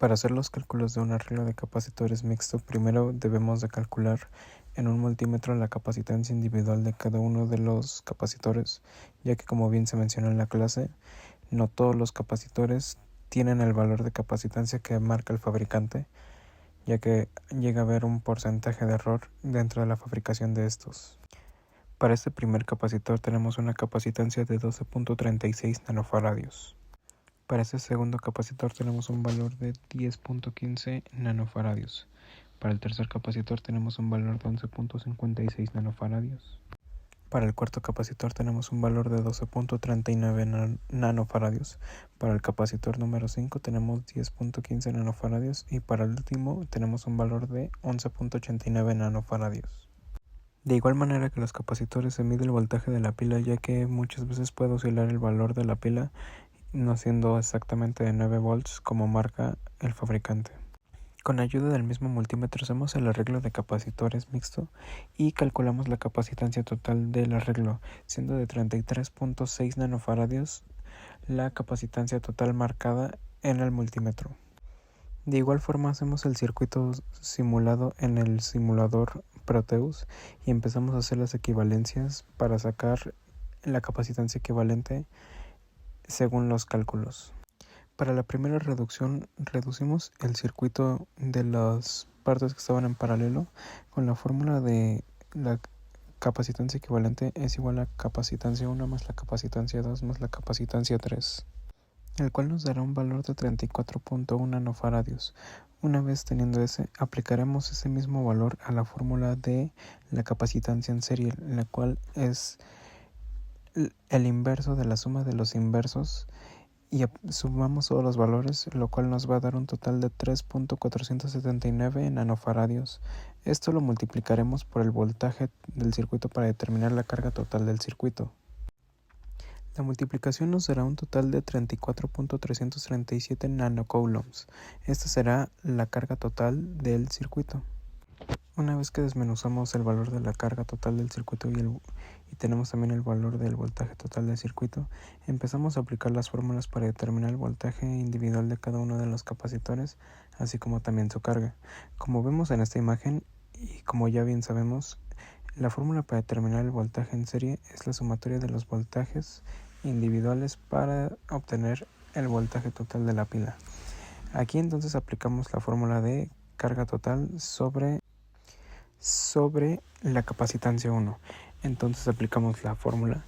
Para hacer los cálculos de un arreglo de capacitores mixto, primero debemos de calcular en un multímetro la capacitancia individual de cada uno de los capacitores, ya que como bien se menciona en la clase, no todos los capacitores tienen el valor de capacitancia que marca el fabricante, ya que llega a haber un porcentaje de error dentro de la fabricación de estos. Para este primer capacitor tenemos una capacitancia de 12.36 nanofaradios. Para este segundo capacitor tenemos un valor de 10.15 nanofaradios. Para el tercer capacitor tenemos un valor de 11.56 nanofaradios. Para el cuarto capacitor tenemos un valor de 12.39 nanofaradios. Para el capacitor número 5 tenemos 10.15 nanofaradios y para el último tenemos un valor de 11.89 nanofaradios. De igual manera que los capacitores se mide el voltaje de la pila, ya que muchas veces puede oscilar el valor de la pila, no siendo exactamente de 9 volts como marca el fabricante. Con ayuda del mismo multímetro hacemos el arreglo de capacitores mixto y calculamos la capacitancia total del arreglo, siendo de 33.6 nanofaradios la capacitancia total marcada en el multímetro. De igual forma hacemos el circuito simulado en el simulador Proteus y empezamos a hacer las equivalencias para sacar la capacitancia equivalente según los cálculos. Para la primera reducción, reducimos el circuito de las partes que estaban en paralelo con la fórmula de la capacitancia equivalente es igual a capacitancia 1 más la capacitancia 2 más la capacitancia 3, el cual nos dará un valor de 34.1 nanofaradios. Una vez teniendo ese, aplicaremos ese mismo valor a la fórmula de la capacitancia en serie, la cual es el inverso de la suma de los inversos, y sumamos todos los valores, lo cual nos va a dar un total de 3.479 nanofaradios. Esto lo multiplicaremos por el voltaje del circuito para determinar la carga total del circuito. La multiplicación nos dará un total de 34.337 nanocoulombs. Esta será la carga total del circuito. Una vez que desmenuzamos el valor de la carga total del circuito y tenemos también el valor del voltaje total del circuito, empezamos a aplicar las fórmulas para determinar el voltaje individual de cada uno de los capacitores, así como también su carga. Como vemos en esta imagen y como ya bien sabemos, la fórmula para determinar el voltaje en serie es la sumatoria de los voltajes individuales para obtener el voltaje total de la pila. Aquí entonces aplicamos la fórmula de carga total sobre la capacitancia 1. Entonces aplicamos la fórmula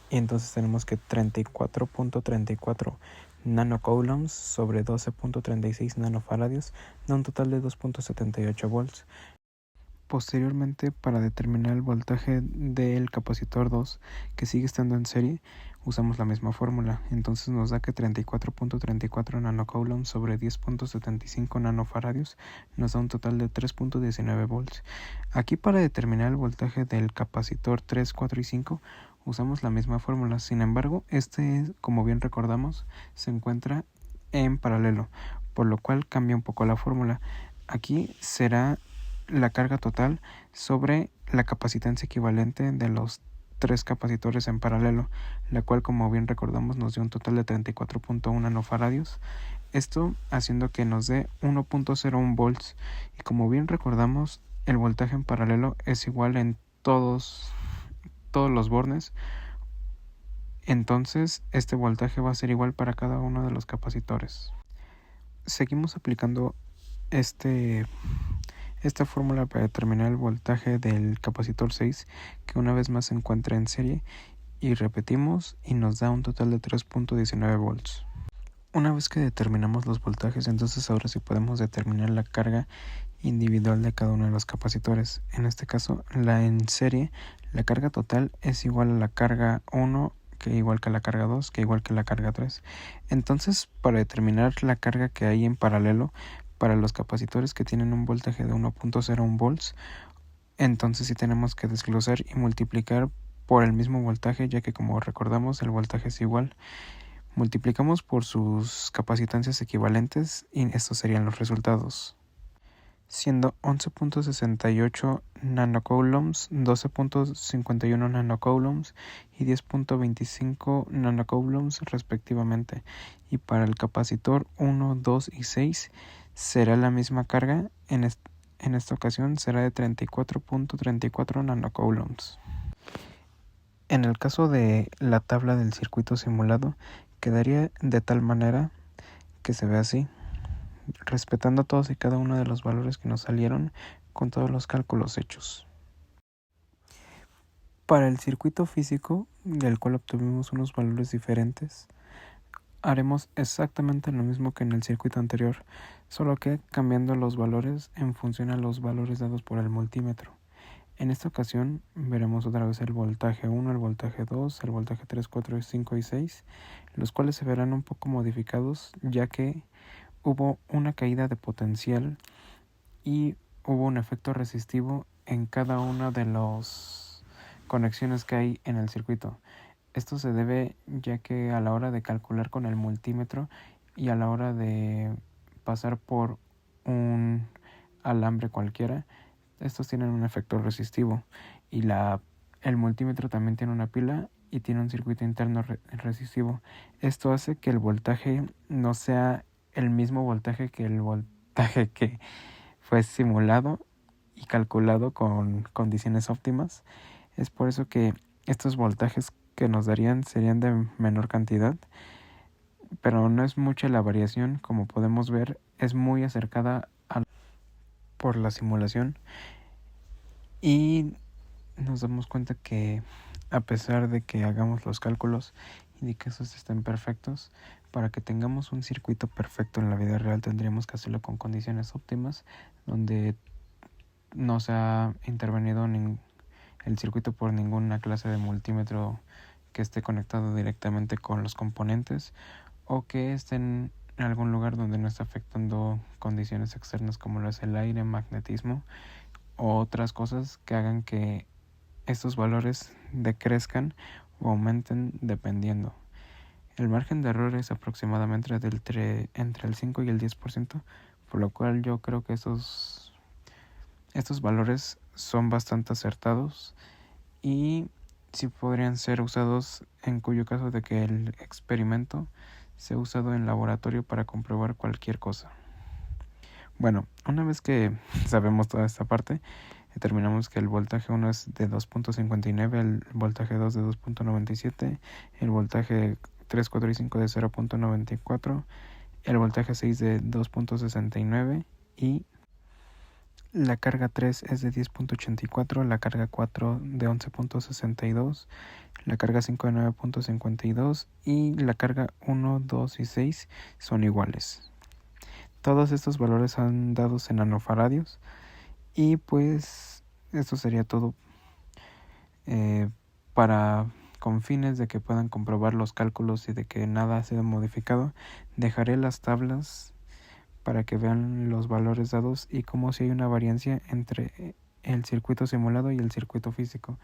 y entonces tenemos que 34.34 nanocoulombs sobre 12.36 nanofaradios da un total de 2.78 volts. Posteriormente, para determinar el voltaje del capacitor 2, que sigue estando en serie, usamos la misma fórmula. Entonces nos da que 34.34 nanocoulombs sobre 10.75 nanofaradios nos da un total de 3.19 volts. Aquí para determinar el voltaje del capacitor 3, 4 y 5 usamos la misma fórmula. Sin embargo, como bien recordamos, se encuentra en paralelo, por lo cual cambia un poco la fórmula. Aquí será la carga total sobre la capacitancia equivalente de los tres capacitores en paralelo, la cual, como bien recordamos, nos dio un total de 34.1 nanofaradios, esto haciendo que nos dé 1.01 volts, y como bien recordamos, el voltaje en paralelo es igual en todos los bornes. Entonces este voltaje va a ser igual para cada uno de los capacitores. Seguimos aplicando esta fórmula para determinar el voltaje del capacitor 6, que una vez más se encuentra en serie, y repetimos y nos da un total de 3.19 volts. Una vez que determinamos los voltajes, entonces ahora sí podemos determinar la carga individual de cada uno de los capacitores. En este caso, en serie, la carga total es igual a la carga 1, que igual que la carga 2, que igual que la carga 3. Entonces, para determinar la carga que hay en paralelo, para los capacitores que tienen un voltaje de 1.01 volts, entonces sí tenemos que desglosar y multiplicar por el mismo voltaje, ya que como recordamos el voltaje es igual. Multiplicamos por sus capacitancias equivalentes y estos serían los resultados. siendo 11.68 nanocoulombs, 12.51 nanocoulombs y 10.25 nanocoulombs respectivamente. Y para el capacitor 1, 2 y 6 será la misma carga, en esta ocasión será de 34.34 nanocoulombs. En el caso de la tabla del circuito simulado, quedaría de tal manera que se ve así, respetando todos y cada uno de los valores que nos salieron con todos los cálculos hechos. Para el circuito físico, del cual obtuvimos unos valores diferentes, haremos exactamente lo mismo que en el circuito anterior, solo que cambiando los valores en función a los valores dados por el multímetro. En esta ocasión veremos otra vez el voltaje 1, el voltaje 2, el voltaje 3, 4, 5 y 6, los cuales se verán un poco modificados ya que hubo una caída de potencial y hubo un efecto resistivo en cada una de las conexiones que hay en el circuito. Esto se debe ya que a la hora de calcular con el multímetro y a la hora de pasar por un alambre cualquiera, estos tienen un efecto resistivo y el multímetro también tiene una pila y tiene un circuito interno resistivo. Esto hace que el voltaje no sea el mismo voltaje que el voltaje que fue simulado y calculado con condiciones óptimas. Es por eso que estos voltajes que nos darían serían de menor cantidad, pero no es mucha la variación. Como podemos ver, es muy acercada por la simulación y nos damos cuenta que a pesar de que hagamos los cálculos y de que esos estén perfectos, para que tengamos un circuito perfecto en la vida real tendríamos que hacerlo con condiciones óptimas, donde no se ha intervenido el circuito por ninguna clase de multímetro que esté conectado directamente con los componentes o que esté en algún lugar donde no está afectando condiciones externas como lo es el aire, magnetismo o otras cosas que hagan que estos valores decrezcan o aumenten dependiendo. El margen de error es aproximadamente entre el 5 y el 10%, por lo cual yo creo que estos valores son bastante acertados y sí podrían ser usados en cuyo caso de que el experimento sea usado en laboratorio para comprobar cualquier cosa. Bueno, una vez que sabemos toda esta parte, determinamos que el voltaje 1 es de 2.59, el voltaje 2 de 2.97, el voltaje 3, 4 y 5 de 0.94, el voltaje 6 de 2.69 y la carga 3 es de 10.84, la carga 4 de 11.62, la carga 5 de 9.52 y la carga 1, 2 y 6 son iguales. Todos estos valores son dados en nanofaradios y pues esto sería todo con fines de que puedan comprobar los cálculos y de que nada ha sido modificado. Dejaré las tablas para que vean los valores dados y cómo si hay una variancia entre el circuito simulado y el circuito físico,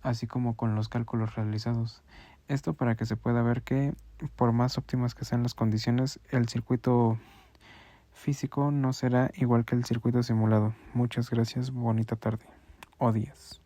así como con los cálculos realizados. Esto para que se pueda ver que por más óptimas que sean las condiciones, el circuito físico no será igual que el circuito simulado. Muchas gracias, bonita tarde o días.